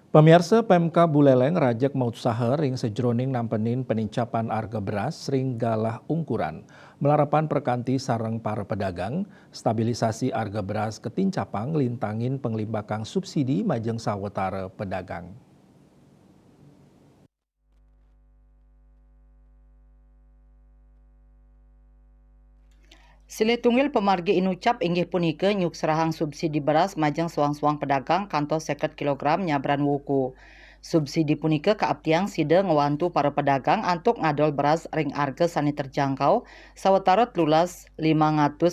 Pemirsa PMK Buleleng rajak mautsaha ring sejroning nampenin penincapan harga beras ring galah ungkuran. Melarapan perkanti sarang para pedagang, stabilisasi harga beras ketincapang lintangin penglimbakang subsidi majeng sawetara pedagang. Silih tunggil pemargi inucap inggih punika nyuk serahang subsidi beras majeng suang-suang pedagang kantos 50 kilogram nyabran wuku. Subsidi punika kaaptiang sida ngewantu para pedagang antuk ngadol beras ring harga sani terjangkau sawetara 500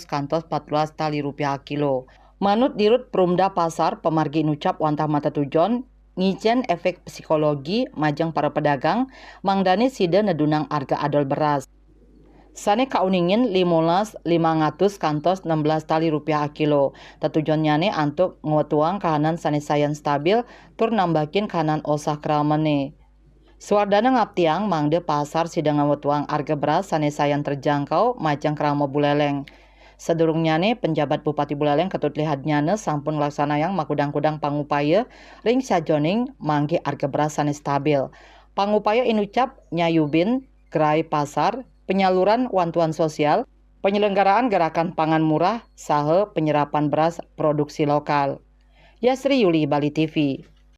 kantos 14 tali rupiah kilo. Manut dirut Perumda Pasar pemargi inucap wantah mata tujon ngicen efek psikologi majeng para pedagang mangdani sida nedunang harga adol beras. Sane kauningin 500 kantos 16 tali rupiah kilo. Tatujonnyane antuk nguetuang kahanan sane sayan stabil tur nambakin kahanan osah keramene. Suardana ngaptiang mangde pasar sidang nguetuang harga beras sane sayan terjangkau majang keramo Buleleng. Sedurungnyane penjabat Bupati Buleleng ketut lihatnyane sampun laksanayang makudang-kudang pangupaya ring sajoning mangge harga beras sane stabil. Pangupaya inucap nyayubin gerai pasar penyaluran bantuan sosial, penyelenggaraan gerakan pangan murah, saha penyerapan beras produksi lokal. Yasri Yuli, Bali TV.